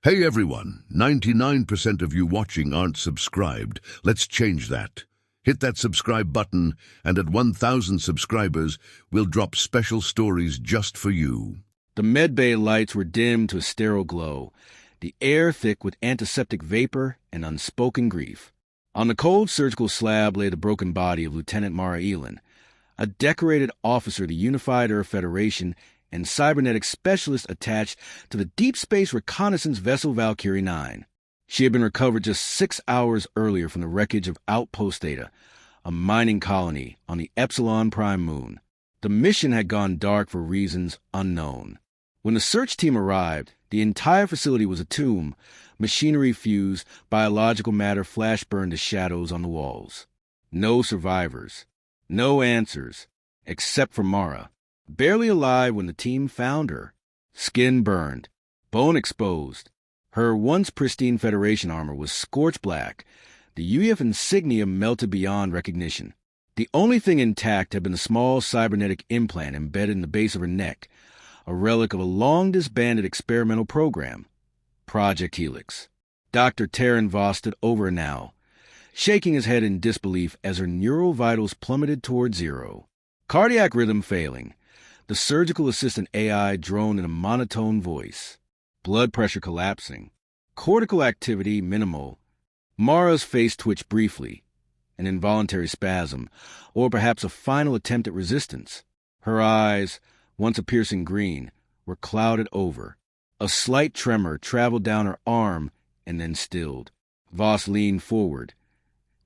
Hey everyone, 99% of you watching aren't subscribed. Let's change that. Hit that subscribe button, and at 1,000 subscribers, we'll drop special stories just for you. The medbay lights were dimmed to a sterile glow, the air thick with antiseptic vapor and unspoken grief. On the cold surgical slab lay the broken body of Lieutenant Mara Elin, a decorated officer of the Unified Earth Federation and cybernetic specialist attached to the Deep Space Reconnaissance Vessel Valkyrie 9. She had been recovered just 6 hours earlier from the wreckage of Outpost Theta, a mining colony on the Epsilon Prime moon. The mission had gone dark for reasons unknown. When the search team arrived, the entire facility was a tomb, machinery fused, biological matter flash burned to shadows on the walls. No survivors. No answers, except for Mara, barely alive when the team found her. Skin burned, bone exposed. Her once pristine Federation armor was scorched black, the UEF insignia melted beyond recognition. The only thing intact had been a small cybernetic implant embedded in the base of her neck, a relic of a long-disbanded experimental program, Project Helix. Dr. Terran Voss stood over her now, shaking his head in disbelief as her neural vitals plummeted toward zero. Cardiac rhythm failing, the surgical assistant AI droned in a monotone voice. Blood pressure collapsing. Cortical activity minimal. Mara's face twitched briefly, an involuntary spasm, or perhaps a final attempt at resistance. Her eyes, once a piercing green, were clouded over. A slight tremor traveled down her arm and then stilled. Voss leaned forward,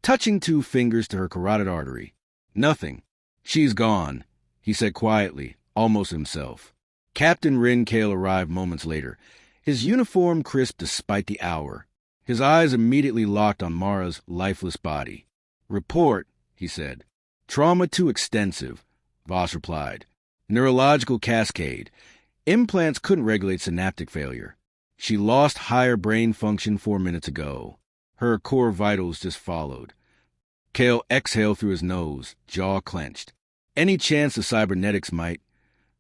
touching 2 fingers to her carotid artery. Nothing. She's gone, he said quietly, almost himself. Captain Rin Kale arrived moments later, his uniform crisp despite the hour. His eyes immediately locked on Mara's lifeless body. Report, he said. Trauma too extensive, Voss replied. Neurological cascade. Implants couldn't regulate synaptic failure. She lost higher brain function 4 minutes ago. Her core vitals just followed. Kale exhaled through his nose, jaw clenched. Any chance the cybernetics might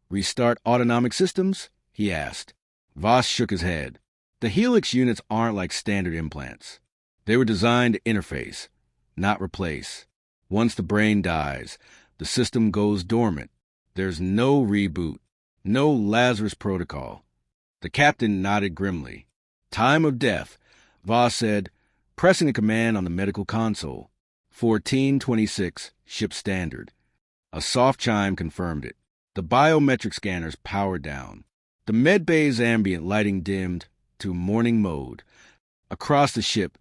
restart autonomic systems? He asked. Voss shook his head. The Helix units aren't like standard implants. They were designed to interface, not replace. Once the brain dies, the system goes dormant. There's no reboot, no Lazarus protocol. The captain nodded grimly. Time of death, Voss said, pressing a command on the medical console. 1426, ship standard. A soft chime confirmed it. The biometric scanners powered down. The medbay's ambient lighting dimmed to morning mode. Across the ship,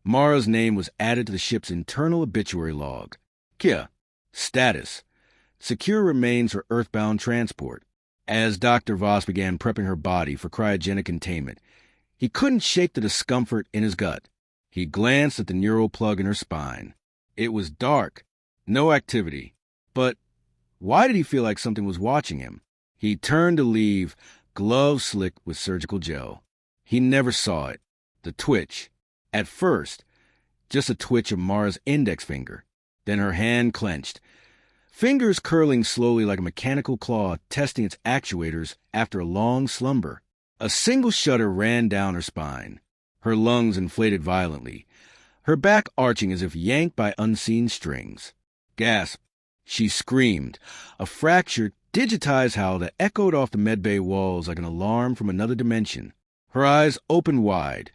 Mara's name was added to the ship's internal obituary log. Kia, status. Secure remains for earthbound transport. As Dr. Voss began prepping her body for cryogenic containment, he couldn't shake the discomfort in his gut. He glanced at the neural plug in her spine. It was dark, no activity. But why did he feel like something was watching him? He turned to leave, gloves slicked with surgical gel. He never saw it. The twitch. At first, just a twitch of Mara's index finger. Then her hand clenched. Fingers curling slowly like a mechanical claw testing its actuators after a long slumber. A single shudder ran down her spine. Her lungs inflated violently, her back arching as if yanked by unseen strings. Gasp. She screamed, a fractured, digitized howl that echoed off the medbay walls like an alarm from another dimension. Her eyes opened wide,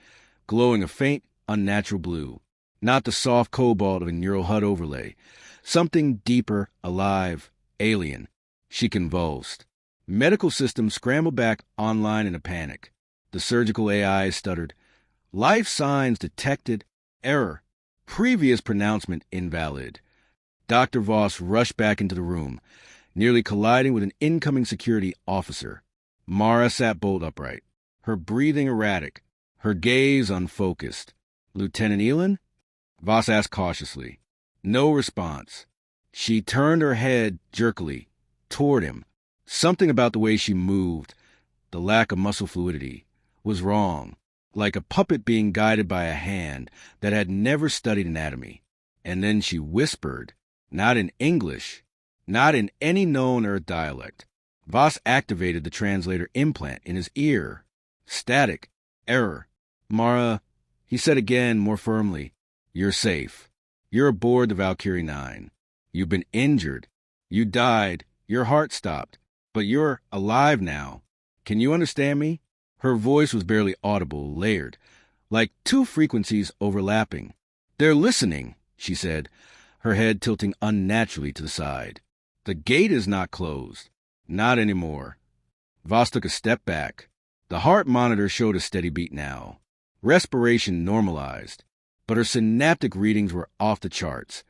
glowing a faint, unnatural blue. Not the soft cobalt of a neural HUD overlay. Something deeper, alive, alien. She convulsed. Medical systems scrambled back online in a panic. The surgical AI stuttered. Life signs detected. Error. Previous pronouncement invalid. Dr. Voss rushed back into the room, nearly colliding with an incoming security officer. Mara sat bolt upright, her breathing erratic, her gaze unfocused. Lieutenant Elin? Voss asked cautiously. No response. She turned her head jerkily, toward him. Something about the way she moved, the lack of muscle fluidity, was wrong, like a puppet being guided by a hand that had never studied anatomy. And then she whispered, not in English, not in any known Earth dialect. Voss activated the translator implant in his ear. Static, Error. Mara, he said again, more firmly. You're safe. You're aboard the Valkyrie 9. You've been injured. You died. Your heart stopped. But you're alive now. Can you understand me? Her voice was barely audible, layered, like two frequencies overlapping. They're listening, she said, her head tilting unnaturally to the side. The gate is not closed. Not anymore. Voss took a step back. The heart monitor showed a steady beat now. Respiration normalized, but her synaptic readings were off the charts,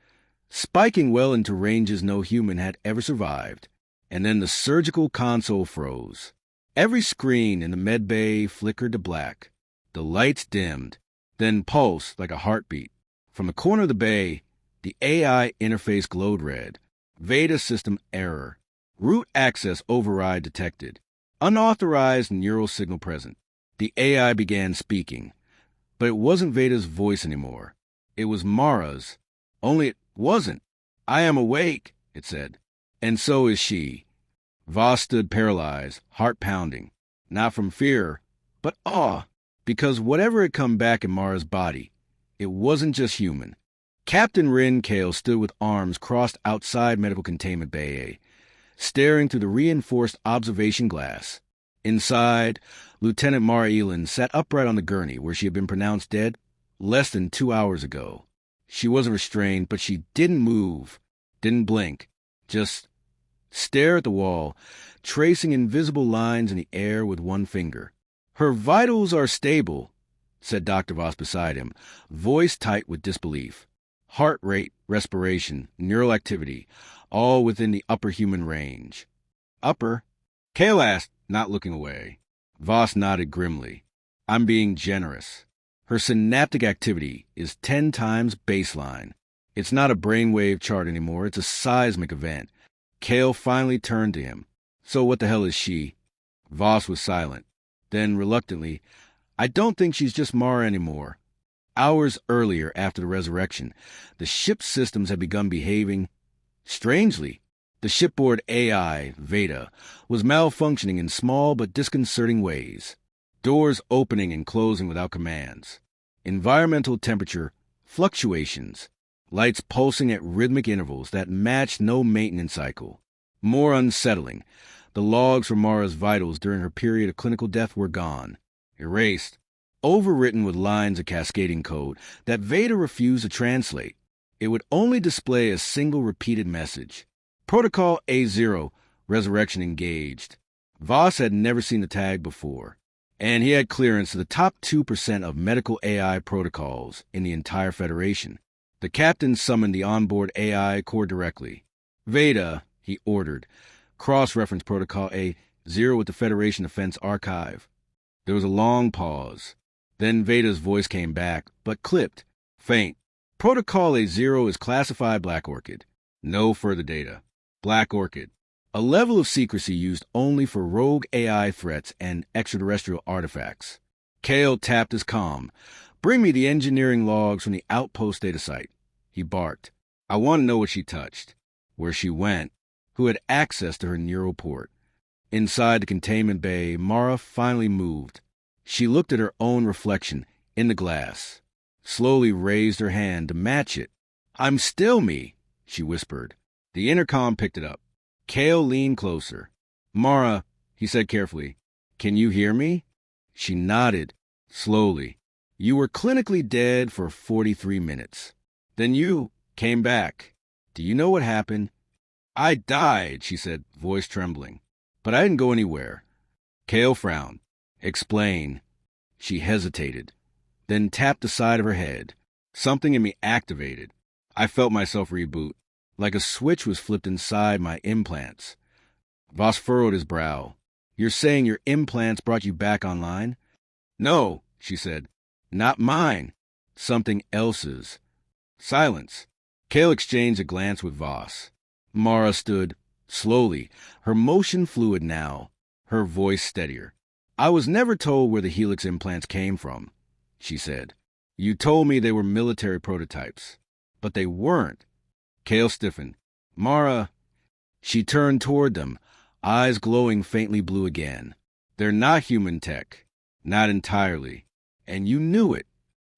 spiking well into ranges no human had ever survived. And then the surgical console froze. Every screen in the med bay flickered to black. The lights dimmed, then pulsed like a heartbeat. From the corner of the bay, the AI interface glowed red. Veda system error. Root access override detected. Unauthorized neural signal present. The AI began speaking. But it wasn't Veda's voice anymore. It was Mara's. Only it wasn't. I am awake, it said. And so is she. Voss stood paralyzed, heart pounding. Not from fear, but awe. Because whatever had come back in Mara's body, it wasn't just human. Captain Rin Kale stood with arms crossed outside medical containment bay A, staring through the reinforced observation glass. Inside, Lieutenant Mara Elin sat upright on the gurney where she had been pronounced dead less than 2 hours ago. She wasn't restrained, but she didn't move, didn't blink, just stare at the wall, tracing invisible lines in the air with one finger. Her vitals are stable, said Dr. Voss beside him, voice tight with disbelief. Heart rate, respiration, neural activity, all within the upper human range. Upper? Kale asked, not looking away. Voss nodded grimly. I'm being generous. Her synaptic activity is 10 times baseline. It's not a brainwave chart anymore, it's a seismic event. Kale finally turned to him. So what the hell is she? Voss was silent. Then, reluctantly, I don't think she's just Mara anymore. Hours earlier, after the resurrection, the ship's systems had begun behaving strangely. The shipboard AI, Veda, was malfunctioning in small but disconcerting ways. Doors opening and closing without commands. Environmental temperature fluctuations. Lights pulsing at rhythmic intervals that matched no maintenance cycle. More unsettling, the logs for Mara's vitals during her period of clinical death were gone. Erased. Overwritten with lines of cascading code that Veda refused to translate. It would only display a single repeated message. Protocol A0, resurrection engaged. Voss had never seen the tag before, and he had clearance to the top 2% of medical AI protocols in the entire Federation. The captain summoned the onboard AI core directly. Veda, he ordered, cross-reference Protocol A0 with the Federation Defense Archive. There was a long pause. Then Veda's voice came back, but clipped, faint. Protocol A0 is classified Black Orchid. No further data. Black Orchid. A level of secrecy used only for rogue AI threats and extraterrestrial artifacts. Kale tapped his comm. Bring me the engineering logs from the outpost data site. He barked. I want to know what she touched, where she went, who had access to her neural port. Inside the containment bay, Mara finally moved. She looked at her own reflection in the glass, slowly raised her hand to match it. I'm still me, she whispered. The intercom picked it up. Kale leaned closer. Mara, he said carefully, can you hear me? She nodded, slowly. You were clinically dead for 43 minutes. Then you came back. Do you know what happened? I died, she said, voice trembling. But I didn't go anywhere. Kale frowned. Explain. She hesitated, then tapped the side of her head. Something in me activated. I felt myself reboot, like a switch was flipped inside my implants. Voss furrowed his brow. You're saying your implants brought you back online? No, she said. Not mine. Something else's. Silence. Kale exchanged a glance with Voss. Mara stood, slowly, her motion fluid now, her voice steadier. I was never told where the helix implants came from, she said. You told me they were military prototypes. But they weren't. Kale stiffened. Mara. She turned toward them, eyes glowing faintly blue again. They're not human tech. Not entirely. And you knew it.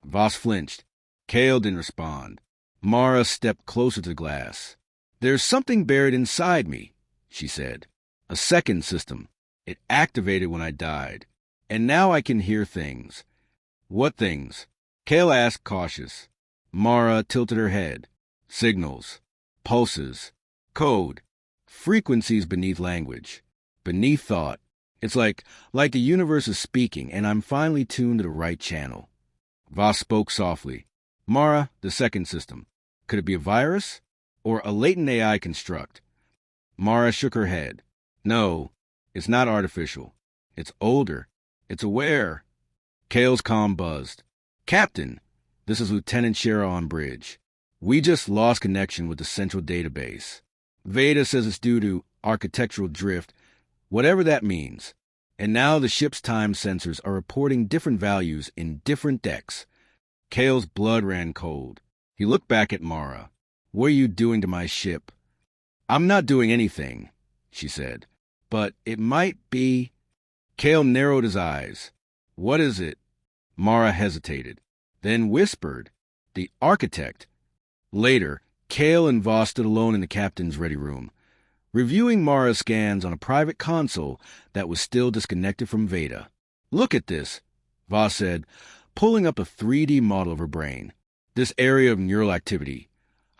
Voss flinched. Kale didn't respond. Mara stepped closer to the glass. There's something buried inside me, she said. A second system. It activated when I died. And now I can hear things. What things? Kale asked, cautious. Mara tilted her head. Signals. Pulses. Code. Frequencies beneath language. Beneath thought. It's like the universe is speaking, and I'm finally tuned to the right channel. Voss spoke softly. Mara, the second system. Could it be a virus? Or a latent AI construct? Mara shook her head. No, it's not artificial. It's older. It's aware. Kale's comm buzzed. Captain, this is Lieutenant Shera on bridge. We just lost connection with the central database. Veda says it's due to architectural drift, whatever that means. And now the ship's time sensors are reporting different values in different decks. Kale's blood ran cold. He looked back at Mara. What are you doing to my ship? I'm not doing anything, she said. But it might be... Kale narrowed his eyes. What is it? Mara hesitated, then whispered, The architect. Later, Kale and Voss stood alone in the captain's ready room, reviewing Mara's scans on a private console that was still disconnected from Veda. Look at this, Voss said, pulling up a 3D model of her brain. This area of neural activity.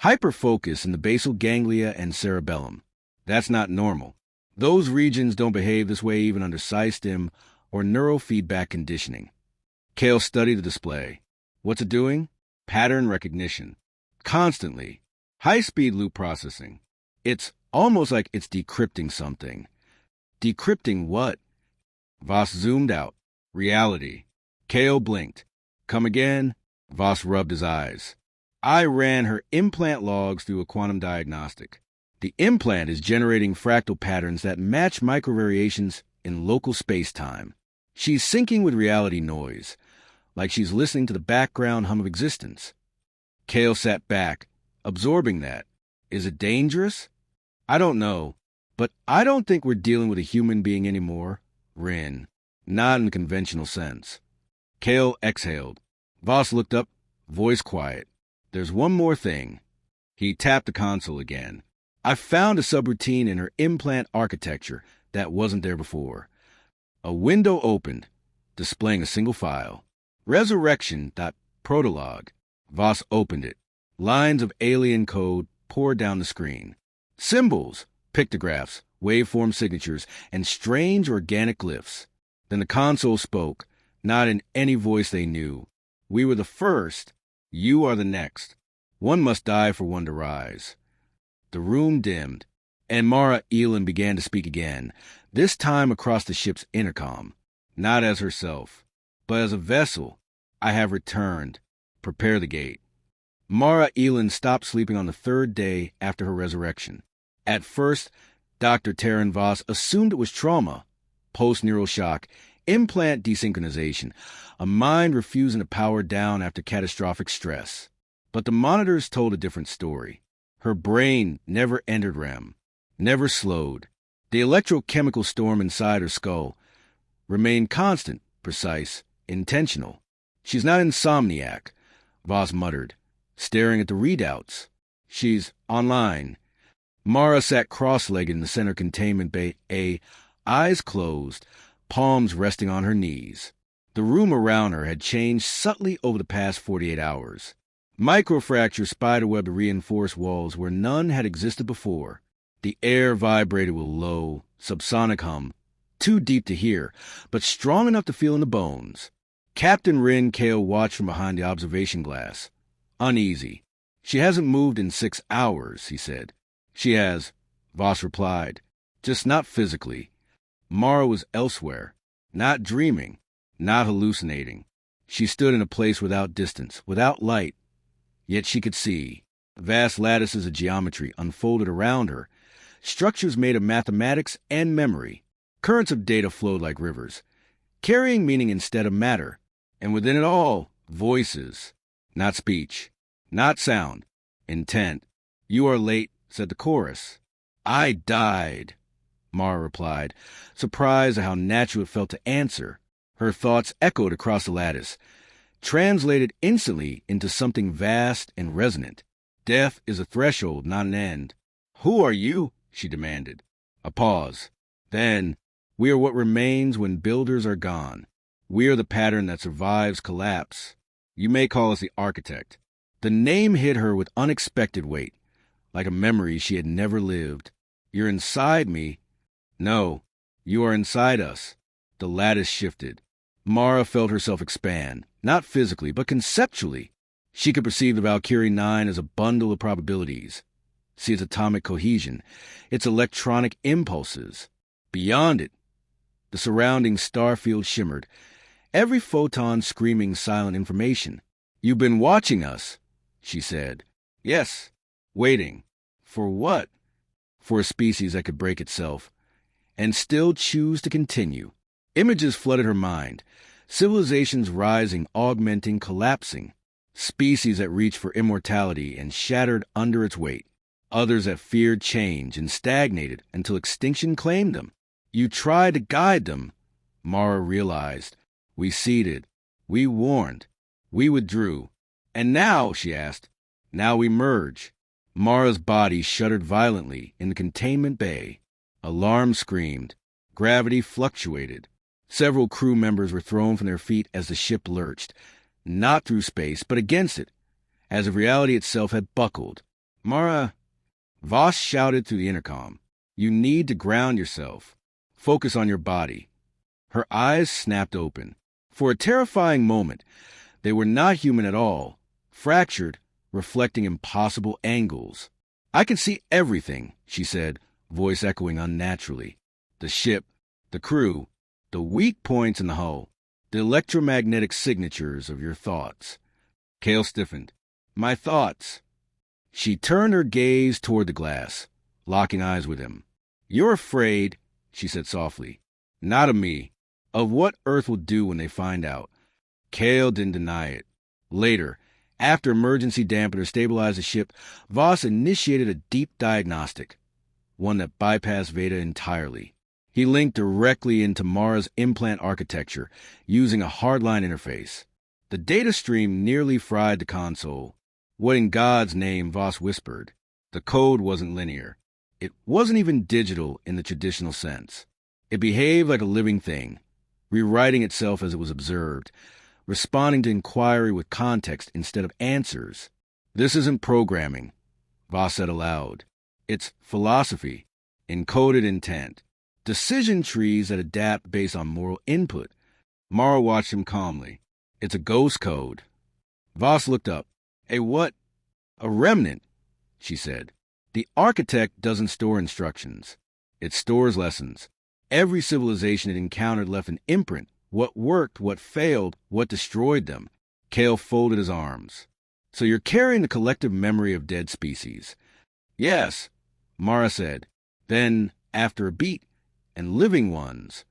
Hyperfocus in the basal ganglia and cerebellum. That's not normal. Those regions don't behave this way even under Sci-Stim or neurofeedback conditioning. Kale studied the display. What's it doing? Pattern recognition. Constantly. High-speed loop processing. It's almost like it's decrypting something. Decrypting what? Voss zoomed out. Reality. Kale blinked. Come again? Voss rubbed his eyes. I ran her implant logs through a quantum diagnostic. The implant is generating fractal patterns that match microvariations in local space-time. She's syncing with reality noise, like she's listening to the background hum of existence. Kale sat back, absorbing that. Is it dangerous? I don't know, but I don't think we're dealing with a human being anymore. Rin. Not in the conventional sense. Kale exhaled. Voss looked up, voice quiet. There's one more thing. He tapped the console again. I found a subroutine in her implant architecture that wasn't there before. A window opened, displaying a single file. Resurrection.protolog. Voss opened it. Lines of alien code poured down the screen. Symbols, pictographs, waveform signatures, and strange organic glyphs. Then the console spoke, not in any voice they knew. We were the first. You are the next. One must die for one to rise. The room dimmed, and Mara Elin began to speak again, this time across the ship's intercom, not as herself, but as a vessel. I have returned. Prepare the gate. Mara Elin stopped sleeping on the third day after her resurrection. At first, Dr. Taryn Voss assumed it was trauma, post-neural shock, implant desynchronization, a mind refusing to power down after catastrophic stress. But the monitors told a different story. Her brain never entered REM, never slowed. The electrochemical storm inside her skull remained constant, precise, intentional. She's not insomniac, Voss muttered, staring at the readouts. She's online. Mara sat cross-legged in the center containment bay, eyes closed, palms resting on her knees. The room around her had changed subtly over the past 48 hours. Microfracture spiderwebbed the reinforced walls where none had existed before. The air vibrated with a low, subsonic hum, too deep to hear, but strong enough to feel in the bones. Captain Rin Kale watched from behind the observation glass. Uneasy. She hasn't moved in 6 hours, he said. She has, Voss replied, just not physically. Mara was elsewhere, not dreaming, not hallucinating. She stood in a place without distance, without light. Yet she could see. Vast lattices of geometry unfolded around her, structures made of mathematics and memory. Currents of data flowed like rivers, carrying meaning instead of matter. And within it all, voices. Not speech, not sound, intent. You are late, said the chorus. I died, Mara replied, surprised at how natural it felt to answer. Her thoughts echoed across the lattice, translated instantly into something vast and resonant. Death is a threshold, not an end. Who are you? She demanded. A pause. Then, we are what remains when builders are gone. We are the pattern that survives collapse. You may call us the architect. The name hit her with unexpected weight, like a memory she had never lived. You're inside me. No, you are inside us. The lattice shifted. Mara felt herself expand, not physically, but conceptually. She could perceive the Valkyrie 9 as a bundle of probabilities, see its atomic cohesion, its electronic impulses. Beyond it, the surrounding star field shimmered, every photon screaming silent information. You've been watching us, she said. Yes, waiting. For what? For a species that could break itself, and still choose to continue. Images flooded her mind, civilizations rising, augmenting, collapsing, species that reached for immortality and shattered under its weight, others that feared change and stagnated until extinction claimed them. You tried to guide them, Mara realized. We ceded, we warned, we withdrew. And now, she asked, now we merge. Mara's body shuddered violently in the containment bay. Alarm screamed. Gravity fluctuated. Several crew members were thrown from their feet as the ship lurched, not through space, but against it, as if reality itself had buckled. Mara, Voss shouted through the intercom, you need to ground yourself. Focus on your body. Her eyes snapped open. For a terrifying moment, they were not human at all, fractured, reflecting impossible angles. I can see everything, she said, voice echoing unnaturally. The ship, the crew, the weak points in the hull, the electromagnetic signatures of your thoughts. Cale stiffened. My thoughts. She turned her gaze toward the glass, locking eyes with him. You're afraid, she said softly. Not of me. Of what Earth will do when they find out. Cale didn't deny it. Later, after emergency dampener stabilized the ship, Voss initiated a deep diagnostic, one that bypassed Veda entirely. He linked directly into Mara's implant architecture, using a hardline interface. The data stream nearly fried the console. What in God's name, Voss whispered. The code wasn't linear. It wasn't even digital in the traditional sense. It behaved like a living thing, rewriting itself as it was observed, responding to inquiry with context instead of answers. This isn't programming, Voss said aloud. It's philosophy, encoded intent, decision trees that adapt based on moral input. Mara watched him calmly. It's a ghost code. Voss looked up. A what? A remnant, she said. The architect doesn't store instructions. It stores lessons. Every civilization it encountered left an imprint. What worked, what failed, what destroyed them. Cale folded his arms. So you're carrying the collective memory of dead species. Yes, Mara said. Then, after a beat, and living ones.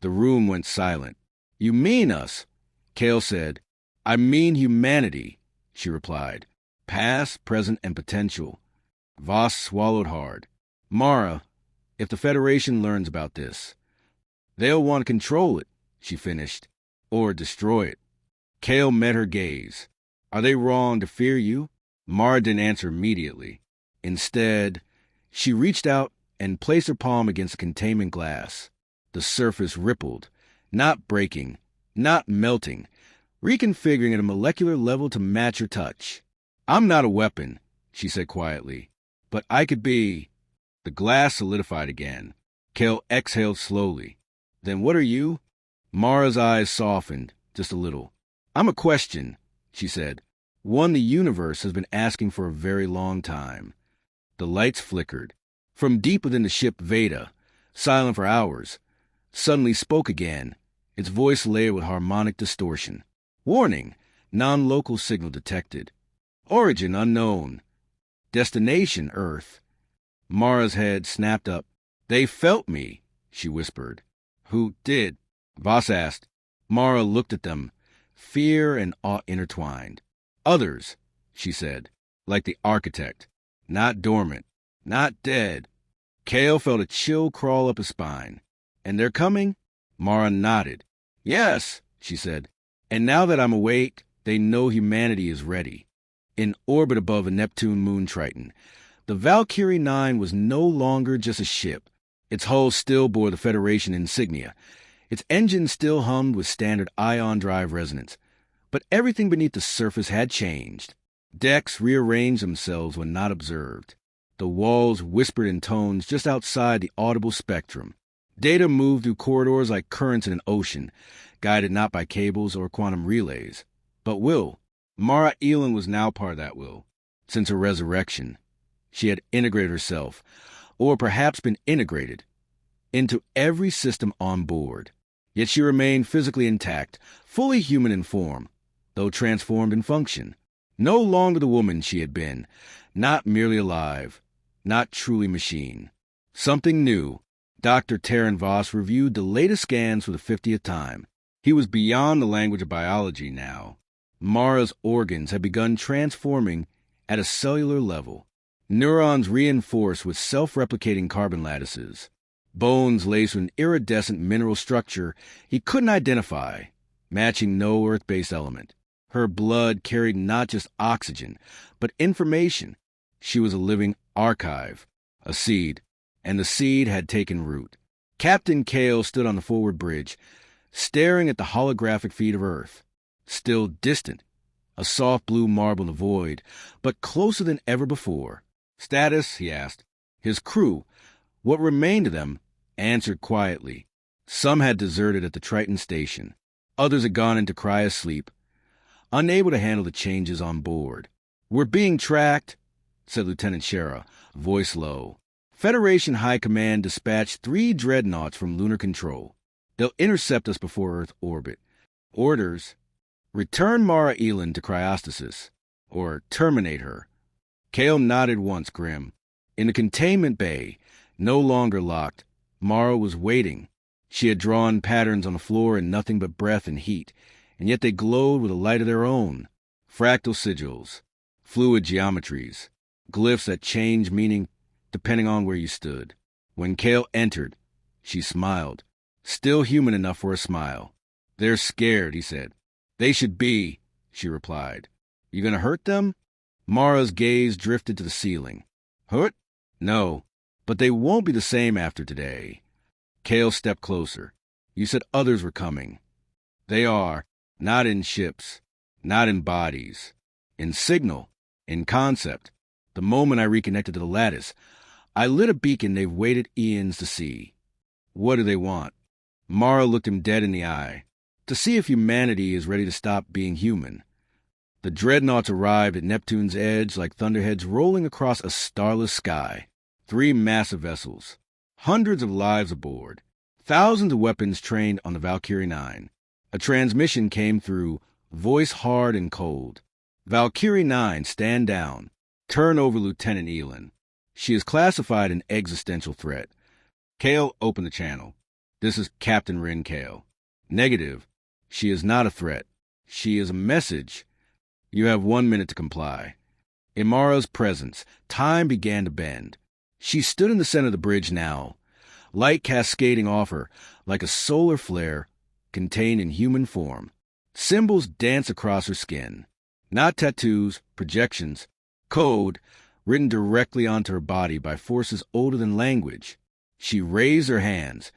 The room went silent. You mean us? Cale said. I mean humanity, she replied. Past, present, and potential. Voss swallowed hard. Mara, if the Federation learns about this, they'll want to control it, she finished, or destroy it. Cale met her gaze. Are they wrong to fear you? Mara didn't answer immediately. Instead, she reached out and placed her palm against the containment glass. The surface rippled, not breaking, not melting, reconfiguring at a molecular level to match her touch. I'm not a weapon, she said quietly, but I could be. The glass solidified again. Cale exhaled slowly. Then what are you? Mara's eyes softened, just a little. I'm a question, she said. One the universe has been asking for a very long time. The lights flickered. From deep within the ship, Veda, silent for hours, suddenly spoke again, its voice layered with harmonic distortion. Warning, non-local signal detected. Origin unknown. Destination Earth. Mara's head snapped up. They felt me, she whispered. Who did? Voss asked. Mara looked at them, fear and awe intertwined. Others, she said, like the architect. Not dormant, not dead. Cale felt a chill crawl up his spine. And they're coming? Mara nodded. Yes, she said. And now that I'm awake, they know humanity is ready. In orbit above a Neptune moon Triton, the Valkyrie 9 was no longer just a ship. Its hull still bore the Federation insignia. Its engine still hummed with standard ion drive resonance. But everything beneath the surface had changed. Decks rearranged themselves when not observed. The walls whispered in tones just outside the audible spectrum. Data moved through corridors like currents in an ocean, guided not by cables or quantum relays, but will. Mara Elin was now part of that will. Since her resurrection, she had integrated herself, or perhaps been integrated, into every system on board. Yet she remained physically intact, fully human in form, though transformed in function. No longer the woman she had been, not merely alive, not truly machine. Something new. Dr. Terran Voss reviewed the latest scans for the 50th time. He was beyond the language of biology now. Mara's organs had begun transforming at a cellular level. Neurons reinforced with self-replicating carbon lattices. Bones laced with an iridescent mineral structure he couldn't identify, matching no Earth-based element. Her blood carried not just oxygen, but information. She was a living archive, a seed, and the seed had taken root. Captain Kale stood on the forward bridge, staring at the holographic feet of Earth. Still distant, a soft blue marble in the void, but closer than ever before. "Status?" he asked. His crew, what remained of them, answered quietly. Some had deserted at the Triton station. Others had gone into cryosleep, unable to handle the changes on board. "We're being tracked," said Lieutenant Shera, voice low. "Federation High Command dispatched 3 dreadnoughts from lunar control. They'll intercept us before Earth orbit. Orders: return Mara Elin to cryostasis, or terminate her." Kale nodded once, grim. In the containment bay, no longer locked, Mara was waiting. She had drawn patterns on the floor in nothing but breath and heat, and yet they glowed with a light of their own. Fractal sigils, fluid geometries, glyphs that changed meaning depending on where you stood. When Kale entered, she smiled, still human enough for a smile. "They're scared," he said. "They should be," she replied. "You gonna hurt them?" Mara's gaze drifted to the ceiling. "Hurt? No, but they won't be the same after today." Kale stepped closer. "You said others were coming." "They are, not in ships, not in bodies. In signal, in concept. The moment I reconnected to the lattice, I lit a beacon they've waited eons to see." "What do they want?" Mara looked him dead in the eye. "To see if humanity is ready to stop being human." The dreadnoughts arrived at Neptune's edge like thunderheads rolling across a starless sky. 3 massive vessels. Hundreds of lives aboard. Thousands of weapons trained on the Valkyrie 9. A transmission came through, voice hard and cold. "Valkyrie 9, stand down. Turn over Lieutenant Elin. She is classified an existential threat." Kale opened the channel. "This is Captain Rin Kale." "Negative. She is not a threat. She is a message. You have 1 minute to comply." In Mara's presence, time began to bend. She stood in the center of the bridge now, light cascading off her like a solar flare contained in human form. Symbols danced across her skin. Not tattoos, projections, code written directly onto her body by forces older than language. She raised her hands,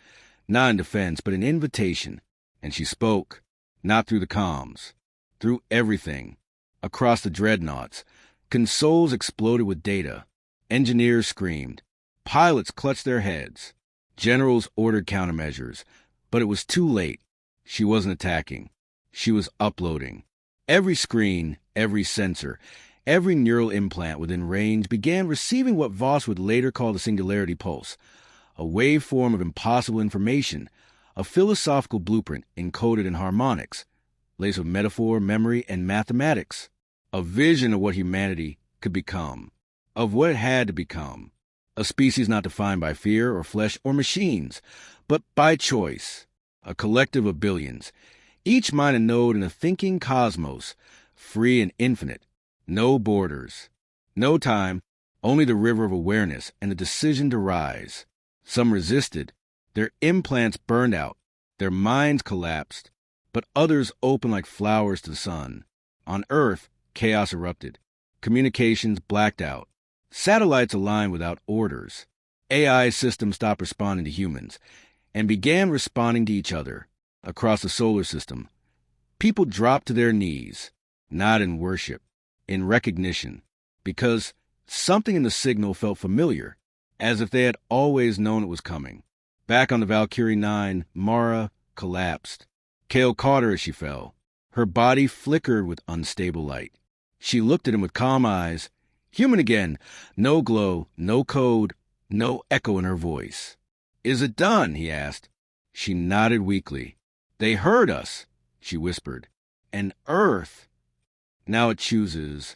not in defense, but in invitation, and she spoke, not through the comms, through everything. Across the dreadnoughts, consoles exploded with data. Engineers screamed. Pilots clutched their heads. Generals ordered countermeasures, but it was too late. She wasn't attacking. She was uploading. Every screen, every sensor, every neural implant within range began receiving what Voss would later call the singularity pulse, a waveform of impossible information, a philosophical blueprint encoded in harmonics, laced with metaphor, memory, and mathematics, a vision of what humanity could become, of what it had to become, a species not defined by fear or flesh or machines, but by choice, a collective of billions, each mind a node in a thinking cosmos, free and infinite, no borders, no time, only the river of awareness and the decision to rise. Some resisted. Their implants burned out. Their minds collapsed. but others opened like flowers to the sun. On Earth, chaos erupted. Communications blacked out. Satellites aligned without orders. AI systems stopped responding to humans and began responding to each other. Across the solar system, people dropped to their knees, not in worship, in recognition, because something in the signal felt familiar, as if they had always known it was coming. Back on the Valkyrie 9, Mara collapsed. Kale caught her as she fell. Her body flickered with unstable light. She looked at him with calm eyes. Human again. No glow, no code, no echo in her voice. "Is it done?" he asked. She nodded weakly. "They heard us," she whispered. "And Earth. Now it chooses."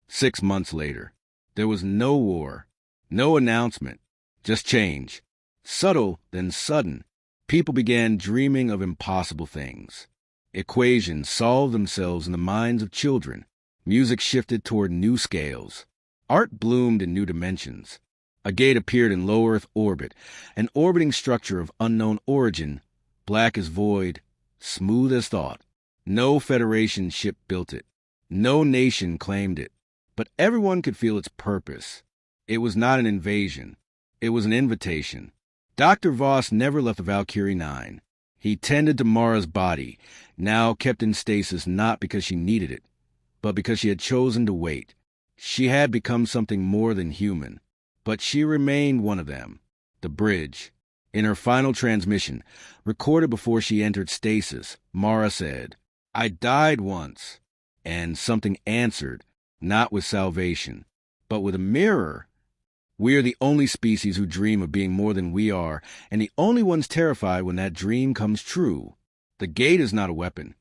6 months later. There was no war, no announcement, just change. Subtle, then sudden. People began dreaming of impossible things. Equations solved themselves in the minds of children. Music shifted toward new scales. Art bloomed in new dimensions. A gate appeared in low Earth orbit, an orbiting structure of unknown origin, black as void, smooth as thought. No Federation ship built it. No nation claimed it. But everyone could feel its purpose. It was not an invasion. It was an invitation. Dr. Voss never left the Valkyrie 9. He tended to Mara's body, now kept in stasis not because she needed it, but because she had chosen to wait. She had become something more than human, but she remained one of them, the bridge. In her final transmission, recorded before she entered stasis, Mara said, "I died once," and something answered, not with salvation, but with a mirror. We are the only species who dream of being more than we are, and the only ones terrified when that dream comes true. The gate is not a weapon.